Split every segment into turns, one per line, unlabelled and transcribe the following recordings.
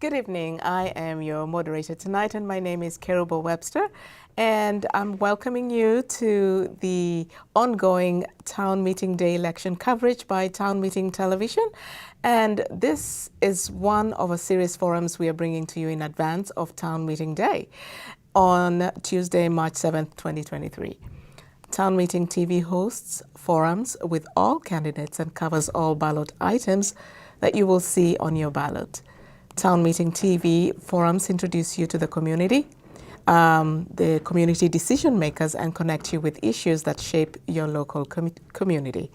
Good evening. I am your moderator tonight, and my name is Kerubo Webster, and I'm welcoming you to the ongoing Town Meeting Day election coverage by Town Meeting Television. And this is one of a series forums we are bringing to you in advance of Town Meeting Day on Tuesday, March 7th, 2023. Town Meeting TV hosts forums with all candidates and covers all ballot items that you will see on your ballot. Town Meeting TV forums introduce you to the community decision makers, and connect you with issues that shape your local community.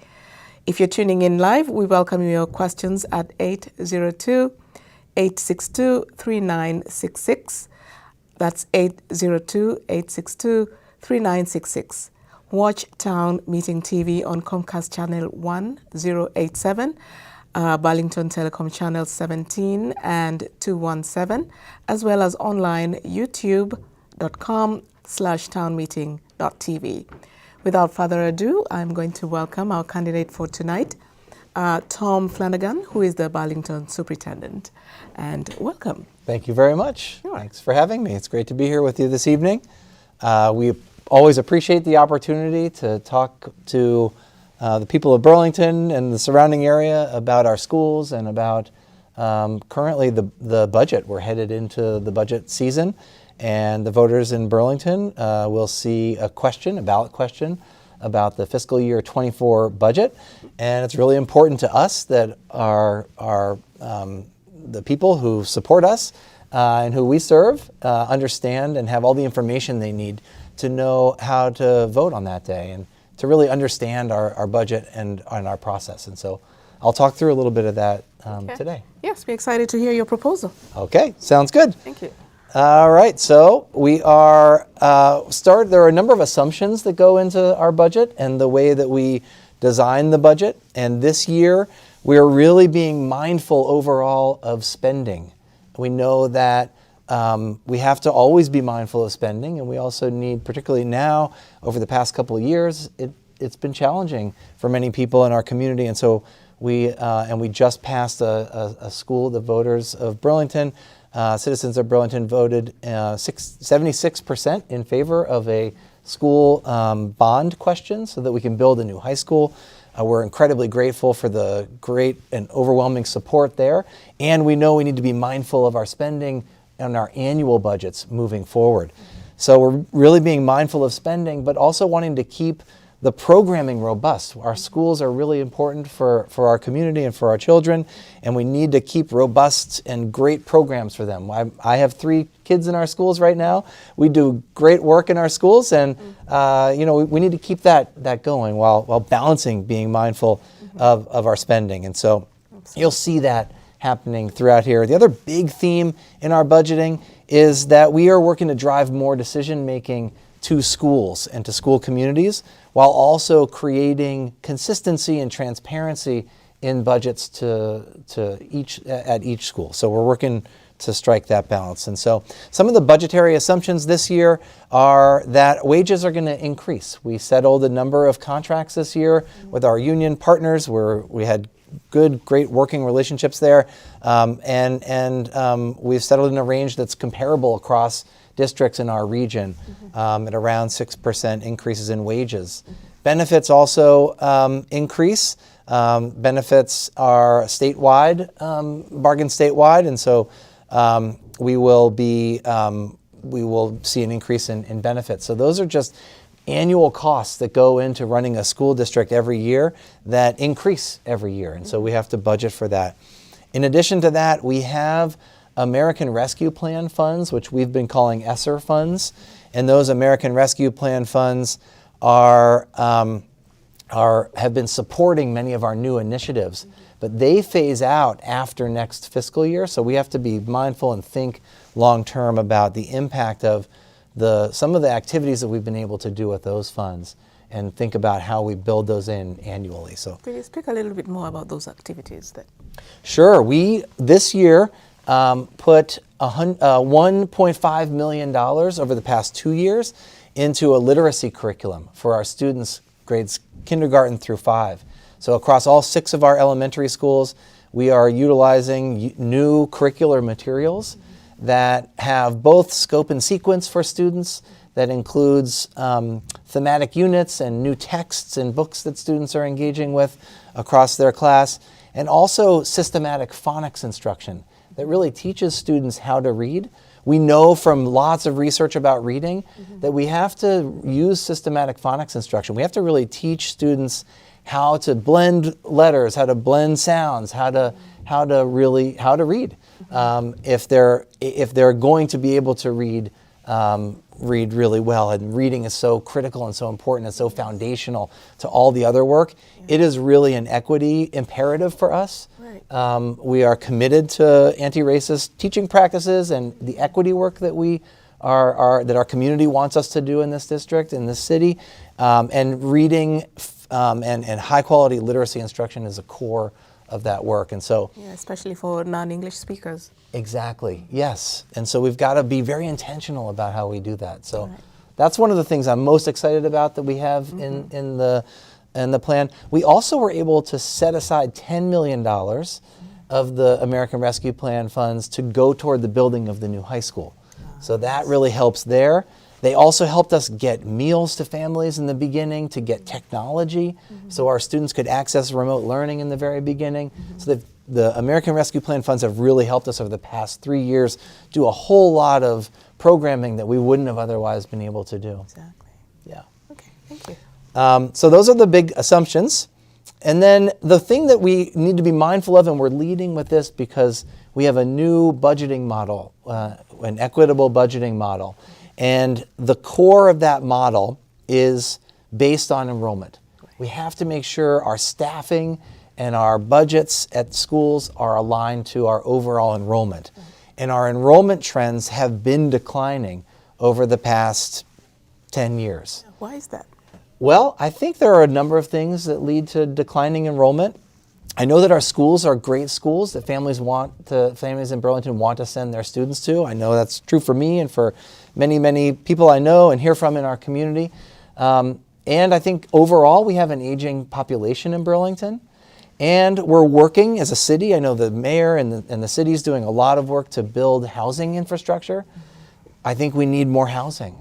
If you're tuning in live, we welcome your questions at 802-862-3966. That's 802-862-3966. Watch Town Meeting TV on Comcast Channel 1087. Burlington Telecom Channel 17 and 217, as well as online youtube.com/townmeeting.tv. Without further ado, I'm going to welcome our candidate for tonight, Tom Flanagan, who is the Burlington Superintendent. And welcome.
Thank you very much.
Sure.
Thanks for having me. It's great to be here with you this evening. We always appreciate the opportunity to talk to the people of Burlington and the surrounding area about our schools and about currently the budget. We're headed into the budget season, and the voters in Burlington will see a ballot question about the fiscal year 24 budget. And it's really important to us that the people who support us and who we serve understand and have all the information they need to know how to vote on that day and to really understand our budget and our process. And so I'll talk through a little bit of that today.
Yes, we're excited to hear your proposal.
Okay, sounds good.
Thank you.
All right, so we are there are a number of assumptions that go into our budget and the way that we design the budget. And this year, we're really being mindful overall of spending. We know that we have to always be mindful of spending, and we also need, particularly now, over the past couple of years, it's been challenging for many people in our community. And so we just passed a school. The voters of Burlington, citizens of Burlington, voted 76% in favor of a school bond question so that we can build a new high school. We're incredibly grateful for the great and overwhelming support there, and we know we need to be mindful of our spending and our annual budgets moving forward. So we're really being mindful of spending, but also wanting to keep the programming robust. Our schools are really important for our community and for our children, and we need to keep robust and great programs for them. I have 3 kids in our schools right now. We do great work in our schools, and we need to keep that going while balancing being mindful of our spending. And so you'll see that happening throughout here. The other big theme in our budgeting is that we are working to drive more decision making to schools and to school communities, while also creating consistency and transparency in budgets at each school. So we're working to strike that balance. And so some of the budgetary assumptions this year are that wages are going to increase. We settled a number of contracts this year with our union partners where we had great working relationships there, and we've settled in a range that's comparable across districts in our region, at around 6% increases in wages. Benefits also increase. Benefits are statewide, bargain statewide, and so we will see an increase in benefits. So those are just annual costs that go into running a school district every year that increase every year, and so we have to budget for that. In addition to that, we have American Rescue Plan funds, which we've been calling ESSER funds, and those American Rescue Plan funds have been supporting many of our new initiatives, but they phase out after next fiscal year, so we have to be mindful and think long-term about the impact of some of the activities that we've been able to do with those funds, and think about how we build those in annually. So,
could you speak a little bit more about those activities?
Sure. We this year put $1.5 million over the past 2 years into a literacy curriculum for our students grades kindergarten through 5. So across all 6 of our elementary schools, we are utilizing new curricular materials that have both scope and sequence for students, that includes thematic units and new texts and books that students are engaging with across their class, and also systematic phonics instruction that really teaches students how to read. We know from lots of research about reading that we have to use systematic phonics instruction. We have to really teach students how to blend letters, how to blend sounds, how to read. If they're going to be able to read really well, and reading is so critical and so important and so foundational to all the other work. It is really an equity imperative for us. Right. We are committed to anti-racist teaching practices and the equity work that that our community wants us to do in this district, in this city, and reading and high quality literacy instruction is a core of that work. And so,
especially for non-English speakers.
Exactly, yes. And so we've got to be very intentional about how we do that. So that's one of the things I'm most excited about that we have in the plan. We also were able to set aside $10 million of the American Rescue Plan funds to go toward the building of the new high school. So that really helps there. They also helped us get meals to families in the beginning, to get technology, so our students could access remote learning in the very beginning. So the American Rescue Plan funds have really helped us over the past 3 years do a whole lot of programming that we wouldn't have otherwise been able to do.
Exactly.
Yeah.
Okay, thank you.
So those are the big assumptions. And then the thing that we need to be mindful of, and we're leading with this because we have a new budgeting model, an equitable budgeting model. And the core of that model is based on enrollment. We have to make sure our staffing and our budgets at schools are aligned to our overall enrollment. And our enrollment trends have been declining over the past 10 years.
Why is that?
Well, I think there are a number of things that lead to declining enrollment. I know that our schools are great schools that families in Burlington want to send their students to. I know that's true for me and for many, many people I know and hear from in our community. And I think overall we have an aging population in Burlington. And we're working as a city. I know the mayor and the city is doing a lot of work to build housing infrastructure. I think we need more housing.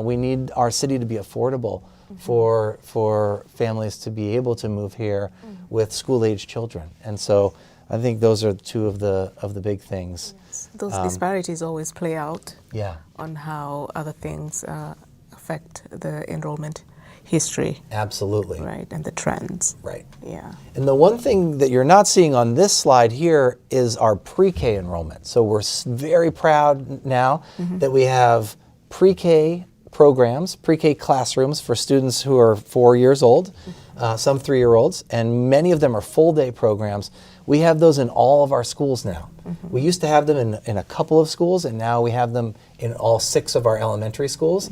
We need our city to be affordable for families to be able to move here with school-age children. And so I think those are 2 of the big things.
Yes. Those disparities always play out
Yeah.
on how other things affect the enrollment history.
Absolutely.
Right, and the trends.
Right.
Yeah.
And the one thing that you're not seeing on this slide here is our pre-K enrollment. So we're very proud now that we have pre-K programs, pre-K classrooms for students who are 4 years old, some 3-year-olds, and many of them are full-day programs. We have those in all of our schools now. We used to have them in a couple of schools, and now we have them in all 6 of our elementary schools,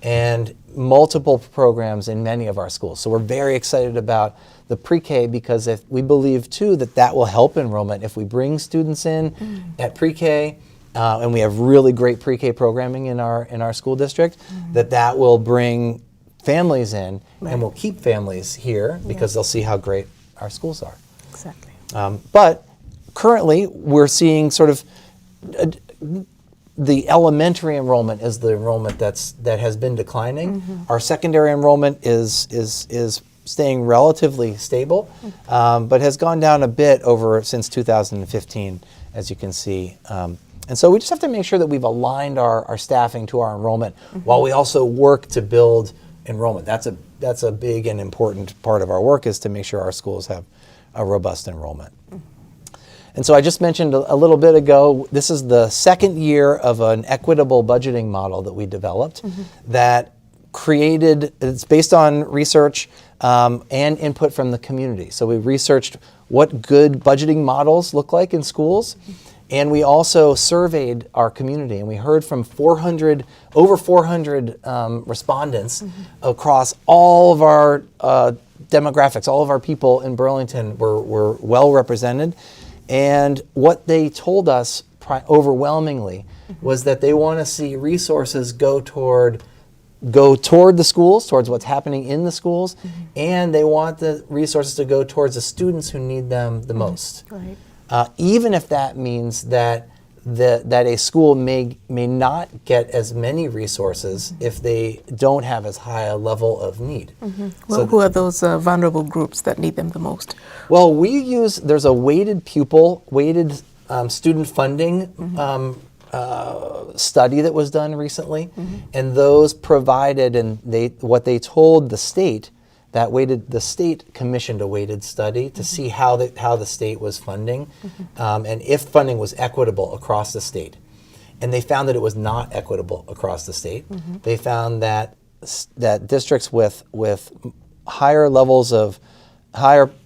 and multiple programs in many of our schools. So we're very excited about the pre-K because we believe, too, that will help enrollment. If we bring students in at pre-K, and we have really great pre-K programming in our school district, that will bring families in and will keep families here because they'll see how great our schools are.
Exactly.
But currently, we're seeing sort of the elementary enrollment is the enrollment that has been declining. Our secondary enrollment is staying relatively stable, but has gone down a bit since 2015, as you can see. And so we just have to make sure that we've aligned our staffing to our enrollment while we also work to build enrollment. That's a big and important part of our work, is to make sure our schools have a robust enrollment. And so I just mentioned a little bit ago, this is the second year of an equitable budgeting model that we developed that it's based on research and input from the community. So we researched what good budgeting models look like in schools. And we also surveyed our community, and we heard from over 400 respondents across all of our demographics. All of our people in Burlington were well represented. And what they told us overwhelmingly was that they want to see resources go toward go toward the schools, towards what's happening in the schools, and they want the resources to go towards the students who need them the most.
Right.
Even if that means that a school may not get as many resources if they don't have as high a level of need.
Well,
So
who are those vulnerable groups that need them the most?
well, there's a weighted student funding study that was done recently, and those provided, and what they told the state, the state commissioned a weighted study to see how the state was funding, and if funding was equitable across the state. And they found that it was not equitable across the state. They found that districts with higher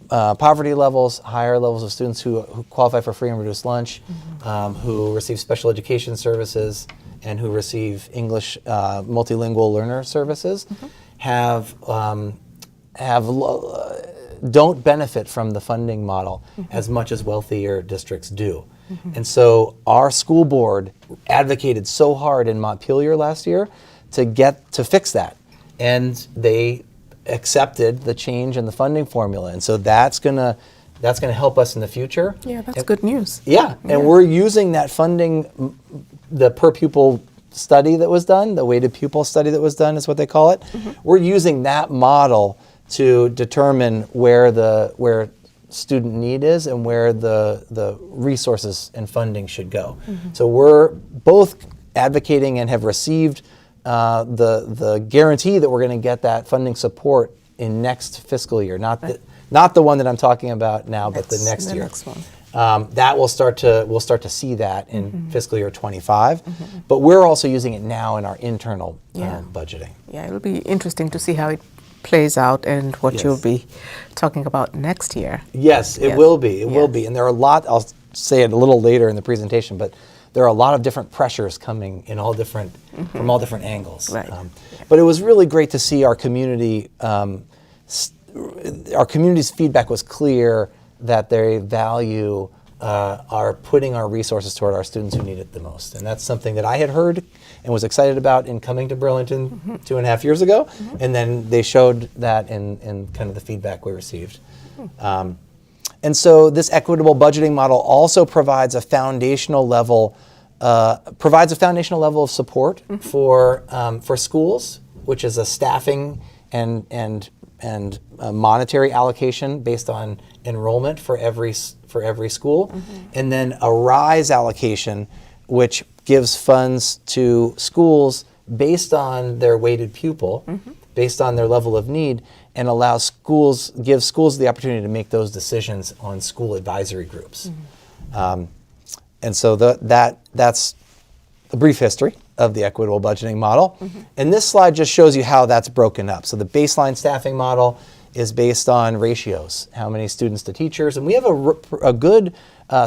poverty levels, higher levels of students who qualify for free and reduced lunch, who receive special education services, and who receive English multilingual learner services, don't benefit from the funding model as much as wealthier districts do. And so our school board advocated so hard in Montpelier last year to fix that. And they accepted the change in the funding formula. And so that's gonna help us in the future.
Yeah, that's good news.
Yeah, and we're using that funding, the per pupil study that was done, the weighted pupil study that was done is what they call it. We're using that model to determine where student need is and where the resources and funding should go. So we're both advocating and have received the guarantee that we're going to get that funding support in next fiscal year, not the one that I'm talking about now, but the next year.
Next one.
That we'll start to see that in fiscal year 25, but we're also using it now in our internal budgeting.
Yeah, it'll be interesting to see how it plays out and what
Yes.
you'll be talking about next year.
Yes, it will be. It will be, and there are a lot. I'll say it a little later in the presentation, but there are a lot of different pressures coming in all different from all different angles.
Right.
But it was really great to see our community. Our community's feedback was clear that they value our putting our resources toward our students who need it the most, and that's something that I had heard and was excited about in coming to Burlington 2.5 years ago, and then they showed that in kind of the feedback we received. And so this equitable budgeting model also provides a foundational level of support for schools, which is a staffing and a monetary allocation based on enrollment for every school, and then a RISE allocation, which gives funds to schools based on their weighted pupil, based on their level of need, and gives schools the opportunity to make those decisions on school advisory groups. And so that's a brief history of the equitable budgeting model. And this slide just shows you how that's broken up. So the baseline staffing model is based on ratios, how many students to teachers. And we have a good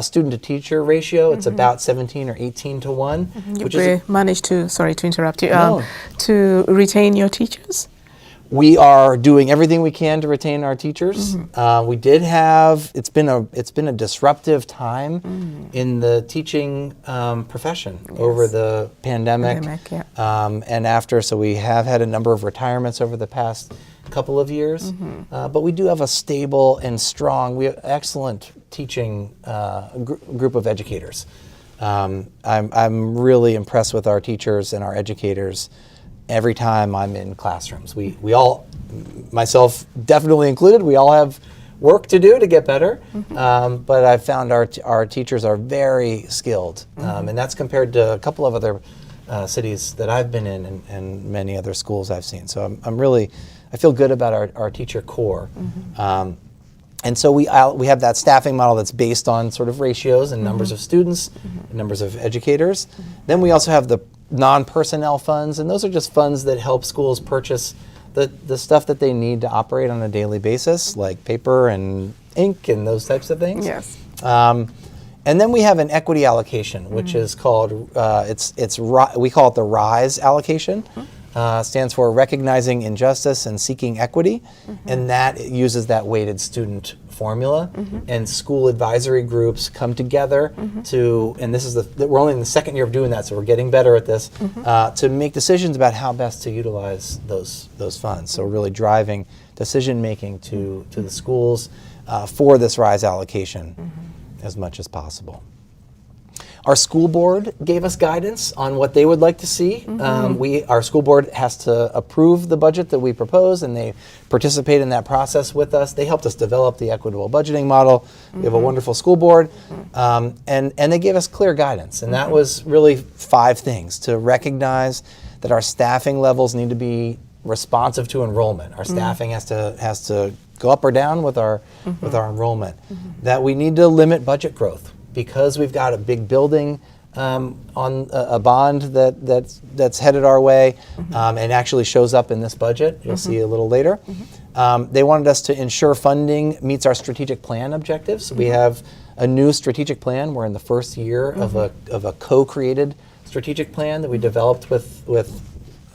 student to teacher ratio. It's about 17 or 18 to 1.
You've managed to, sorry to interrupt you,
No.
to retain your teachers?
We are doing everything we can to retain our teachers. We did have, it's been a disruptive time in the teaching profession over the pandemic. And after, so we have had a number of retirements over the past couple of years, but we do have a stable and strong, we have excellent teaching group of educators. I'm really impressed with our teachers and our educators every time I'm in classrooms. We all, myself definitely included, we all have work to do to get better, but I've found our teachers are very skilled, and that's compared to a couple of other cities that I've been in and many other schools I've seen. So I feel good about our teacher corps. And so we have that staffing model that's based on sort of ratios and numbers of students, numbers of educators. Then we also have the non-personnel funds, and those are just funds that help schools purchase the stuff that they need to operate on a daily basis, like paper and ink and those types of things.
Yes.
And then we have an equity allocation, which is called we call it the RISE allocation, stands for Recognizing Injustice and Seeking Equity, and that uses that weighted student formula. And school advisory groups come together to, and this is we're only in the second year of doing that, so we're getting better at this, to make decisions about how best to utilize those funds. So we're really driving decision making to the schools for this RISE allocation as much as possible. Our school board gave us guidance on what they would like to see. Our school board has to approve the budget that we propose, and they participate in that process with us. They helped us develop the equitable budgeting model. We have a wonderful school board, and they gave us clear guidance. And that was really 5 things: to recognize that our staffing levels need to be responsive to enrollment. Our staffing has to go up or down with our enrollment. That we need to limit budget growth, because we've got a big building on a bond that's headed our way, and actually shows up in this budget. You'll see a little later. They wanted us to ensure funding meets our strategic plan objectives. We have a new strategic plan. We're in the first year of a co-created strategic plan that we developed with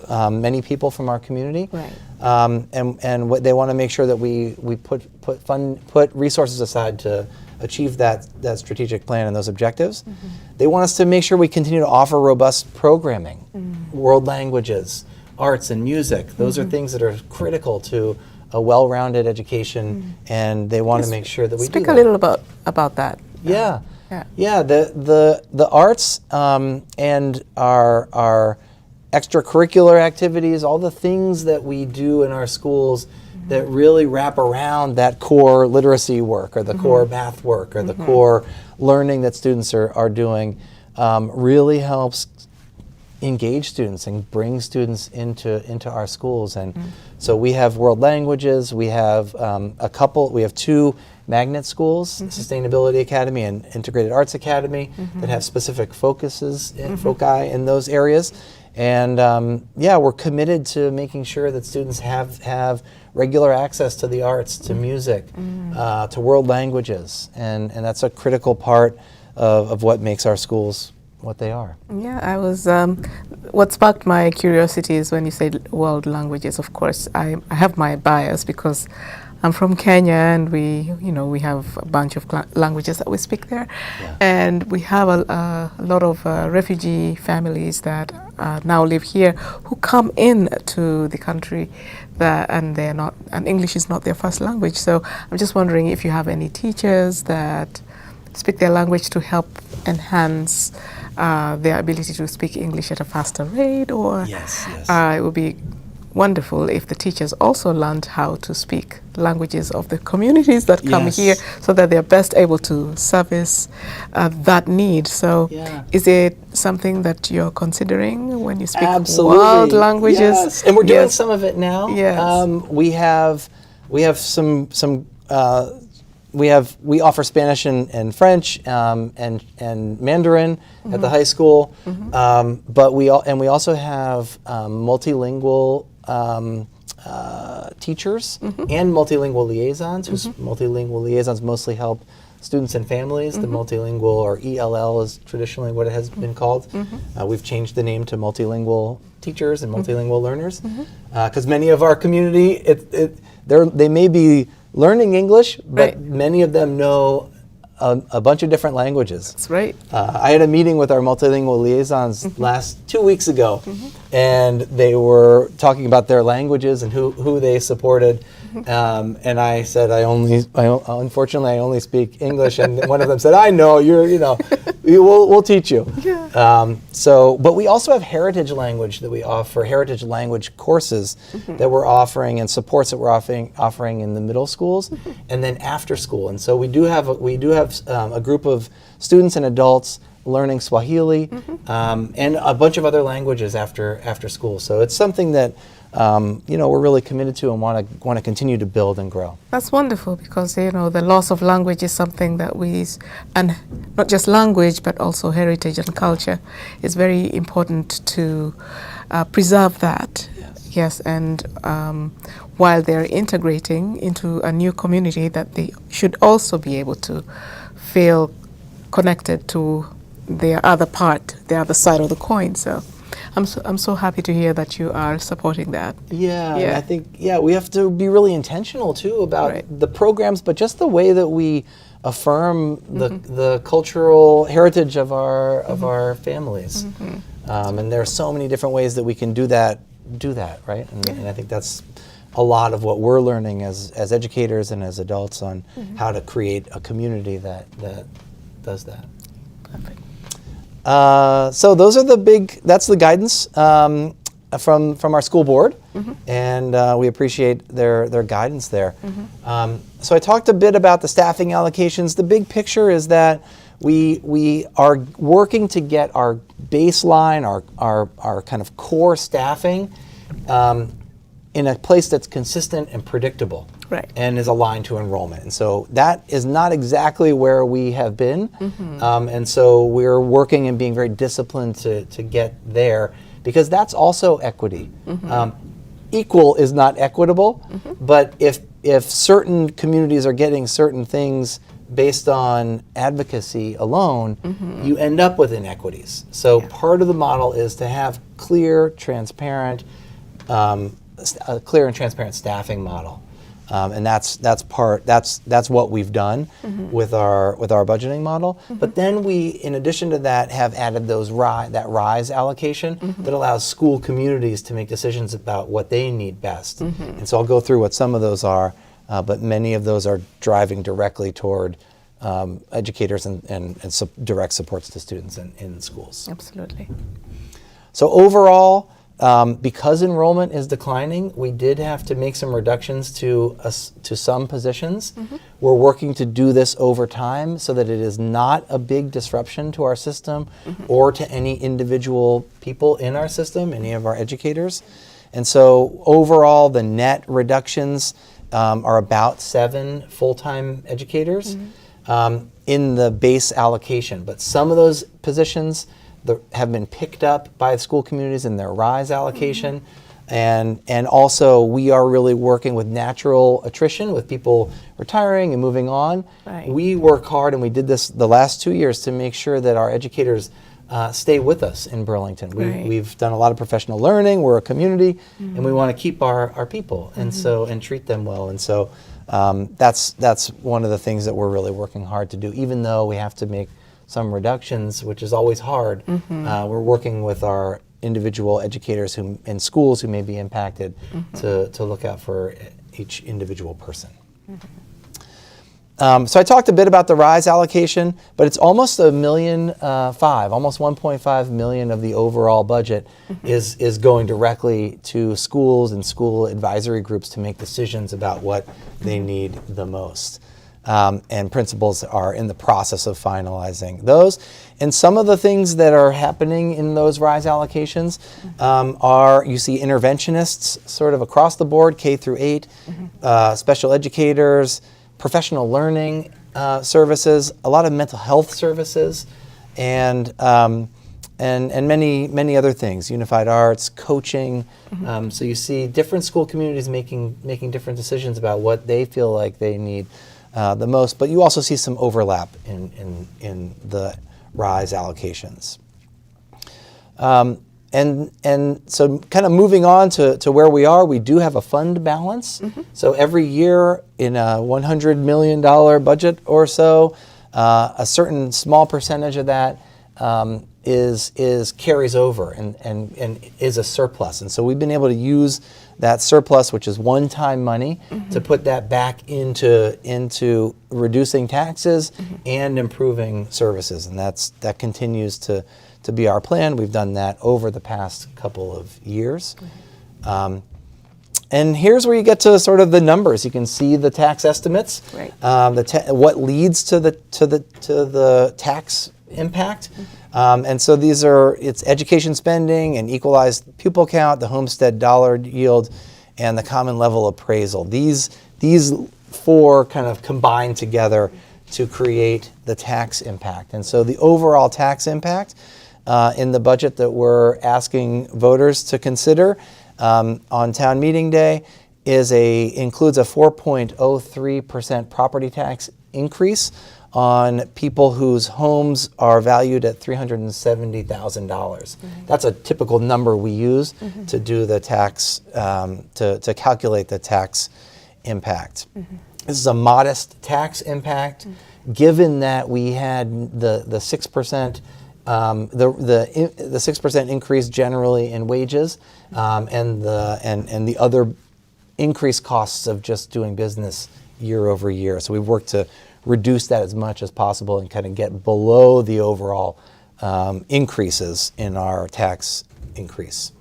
many people from our community.
Right.
And what they want to make sure that we put resources aside to achieve that strategic plan and those objectives. They want us to make sure we continue to offer robust programming, world languages, arts and music. Those are things that are critical to a well-rounded education, and they want to make sure that we do that.
Speak a little about that.
Yeah. The arts and our extracurricular activities, all the things that we do in our schools that really wrap around that core literacy work, or the core math work, or the core learning that students are doing, really helps engage students and bring students into our schools. And so we have world languages. We have we have 2 magnet schools, Sustainability Academy and Integrated Arts Academy, that have specific focuses, foci in those areas. And we're committed to making sure that students have regular access to the arts, to music, to world languages, and that's a critical part of what makes our schools what they are.
Yeah, I was. What sparked my curiosity is when you said world languages. Of course, I have my bias because I'm from Kenya, and we have a bunch of languages that we speak there, and we have a lot of refugee families that now live here who come in to the country, and English is not their first language. So I'm just wondering if you have any teachers that speak their language to help enhance their ability to speak English at a faster rate, or it would be wonderful if the teachers also learned how to speak languages of the communities that come here, so that they're best able to service that need. So is it something that you're considering when you speak world languages?
Yes, and we're doing some of it now.
Yes.
We offer Spanish and French and Mandarin at the high school, but we also have multilingual teachers and multilingual liaisons. Multilingual liaisons mostly help students and families. The multilingual, or ELL, is traditionally what it has been called. We've changed the name to multilingual teachers and multilingual learners, because many of our community, they may be learning English, but many of them know a bunch of different languages.
That's right.
I had a meeting with our multilingual liaisons 2 weeks ago, and they were talking about their languages and who they supported. And I said, unfortunately, I only speak English. And one of them said, I know, we'll teach you. But we also have heritage language that we offer, heritage language courses that we're offering, and supports that we're offering in the middle schools, and then after school. And so we do have a group of students and adults learning Swahili, and a bunch of other languages after school. So it's something that we're really committed to and want to continue to build and grow.
That's wonderful, because the loss of language is something that and not just language but also heritage and culture, is very important to preserve that. Yes, and while they're integrating into a new community, that they should also be able to feel connected to their other part, the other side of the coin. So I'm so happy to hear that you are supporting that.
Yeah, and
Yeah.
I think we have to be really intentional too about
Right.
the programs, but just the way that we affirm the cultural heritage of our families. And there are so many different ways that we can do that, right? And I think that's a lot of what we're learning as educators and as adults on how to create a community that does that.
Perfect.
So those are that's the guidance from our school board, and we appreciate their guidance there. So I talked a bit about the staffing allocations. The big picture is that we are working to get our baseline, our kind of core staffing in a place that's consistent and predictable.
Right.
And is aligned to enrollment. And so that is not exactly where we have been. And so we're working and being very disciplined to get there, because that's also equity. Equal is not equitable, but if certain communities are getting certain things based on advocacy alone, you end up with inequities. So part of the model is to have a clear and transparent staffing model. And that's what we've done with our budgeting model. But then we, in addition to that, have added that RISE allocation that allows school communities to make decisions about what they need best. And so I'll go through what some of those are, but many of those are driving directly toward educators and direct supports to students in schools.
Absolutely.
So overall, because enrollment is declining, we did have to make some reductions to some positions. We're working to do this over time so that it is not a big disruption to our system or to any individual people in our system, any of our educators. And so overall, the net reductions are about 7 full-time educators in the base allocation. But some of those positions have been picked up by school communities in their RISE allocation. And also we are really working with natural attrition, with people retiring and moving on.
Right.
We work hard, and we did this the last 2 years, to make sure that our educators stay with us in Burlington. We've done a lot of professional learning. We're a community, and we want to keep our people and treat them well. And so that's one of the things that we're really working hard to do, even though we have to make some reductions, which is always hard. We're working with our individual educators in schools who may be impacted to look out for each individual person. So I talked a bit about the RISE allocation, but it's almost $1.5 million, almost 1.5 million of the overall budget is going directly to schools and school advisory groups to make decisions about what they need the most. And principals are in the process of finalizing those. And some of the things that are happening in those RISE allocations are, you see interventionists sort of across the board, K through 8, special educators, professional learning services, a lot of mental health services, and many other things, unified arts, coaching. So you see different school communities making different decisions about what they feel like they need the most, but you also see some overlap in the RISE allocations. And so kind of moving on to where we are, we do have a fund balance. So every year in a $100 million budget or so, a certain small percentage of that is carries over and is a surplus. And so we've been able to use that surplus, which is one-time money, to put that back into reducing taxes and improving services. And that continues to be our plan. We've done that over the past couple of years. And here's where you get to sort of the numbers. You can see the tax estimates,
Right.
What leads to the tax impact. And so it's education spending and equalized pupil count, the homestead dollar yield, and the common level appraisal. These 4 kind of combine together to create the tax impact. And so the overall tax impact in the budget that we're asking voters to consider on town meeting day includes a 4.03% property tax increase on people whose homes are valued at $370,000. That's a typical number we use to do the tax, to calculate the tax impact. This is a modest tax impact, given that we had the 6%, the 6% increase generally in wages, and the other increased costs of just doing business year over year. So we've worked to reduce that as much as possible and kind of get below the overall increases in our tax increase.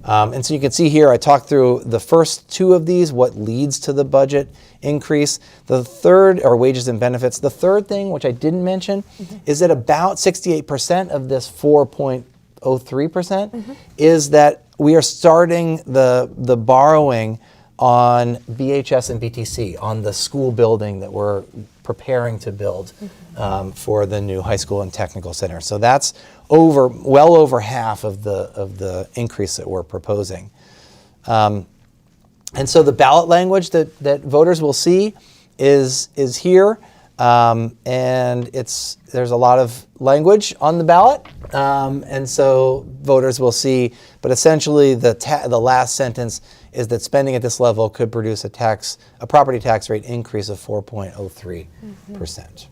And so you can see here, I talked through the first two of these, what leads to the budget increase. The third are wages and benefits. The third thing, which I didn't mention, is that about 68% of this 4.03% is that we are starting the borrowing on BHS and BTC, on the school building that we're preparing to build for the new high school and technical center. So that's well over half of the increase that we're proposing. And so the ballot language that voters will see is here, and there's a lot of language on the ballot, and so voters will see. But essentially, the last sentence is that spending at this level could produce a property tax rate increase of 4.03%.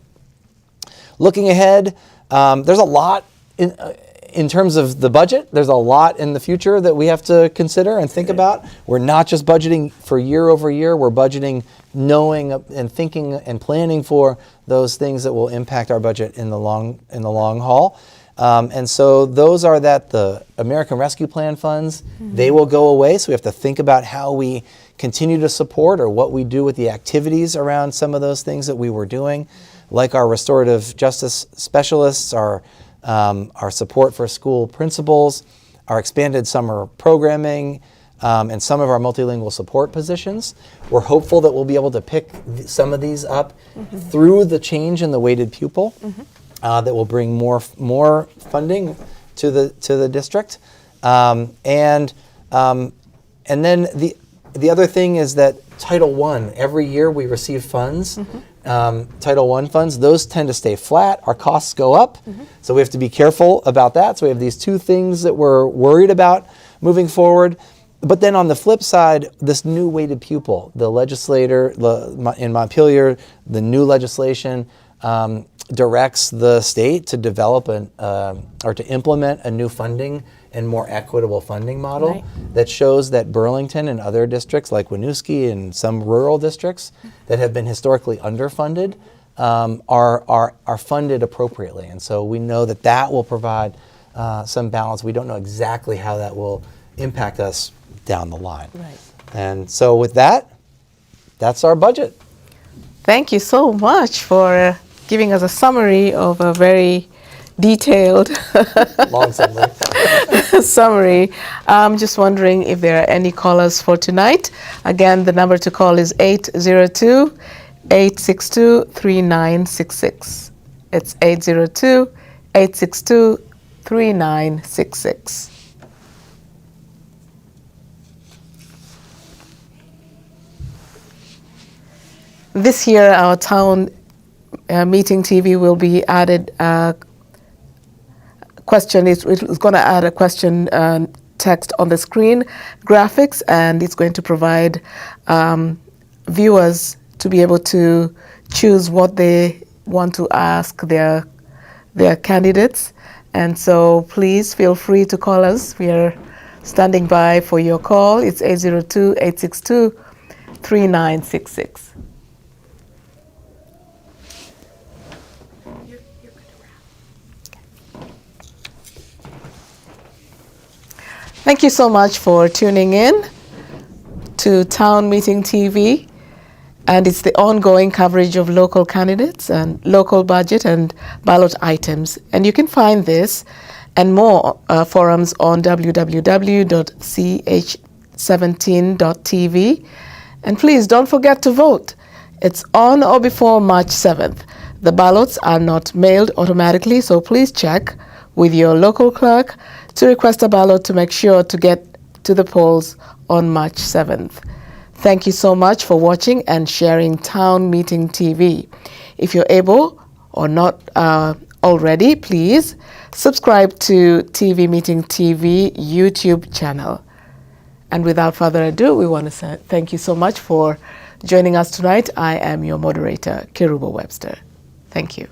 Looking ahead, there's a lot in terms of the budget. There's a lot in the future that we have to consider and think about. We're not just budgeting for year over year. We're budgeting, knowing and thinking and planning for those things that will impact our budget in the long haul. And so those are that the American Rescue Plan funds, they will go away. So we have to think about how we continue to support or what we do with the activities around some of those things that we were doing, like our restorative justice specialists, our support for school principals, our expanded summer programming, and some of our multilingual support positions. We're hopeful that we'll be able to pick some of these up through the change in the weighted pupil. That will bring more funding to the district, and then the other thing is that Title I, every year we receive funds, Title I funds. Those tend to stay flat. Our costs go up, so we have to be careful about that. So we have these two things that we're worried about moving forward. But then on the flip side, this new weighted pupil, the legislator in Montpelier, the new legislation. Directs the state to develop or to implement a new funding and more equitable funding model that shows that Burlington and other districts like Winooski and some rural districts that have been historically underfunded are funded appropriately. And so we know that will provide some balance. We don't know exactly how that will impact us down the line. And so with that, that's our budget.
Thank you so much for giving us a summary of a very detailed
long
summary. I'm just wondering if there are any callers for tonight. Again, the number to call is 802-862-3966. It's 802-862-3966. This year, our town meeting TV will be added question. It's going to add a question text on the screen, graphics, and it's going to provide viewers to be able to choose what they want to ask their candidates. And so please feel free to call us. We are standing by for your call. It's 802-862-3966. Thank you so much for tuning in to Town Meeting TV, and it's the ongoing coverage of local candidates and local budget and ballot items. And you can find this and more forums on www.ch17.tv. And please don't forget to vote. It's on or before March 7th. The ballots are not mailed automatically, so please check with your local clerk to request a ballot to make sure to get to the polls on March 7th. Thank you so much for watching and sharing Town Meeting TV. If you're able, or not already, please subscribe to TV Meeting TV YouTube channel. And without further ado, we want to say thank you so much for joining us tonight. I am your moderator, Kerubo Webster. Thank you.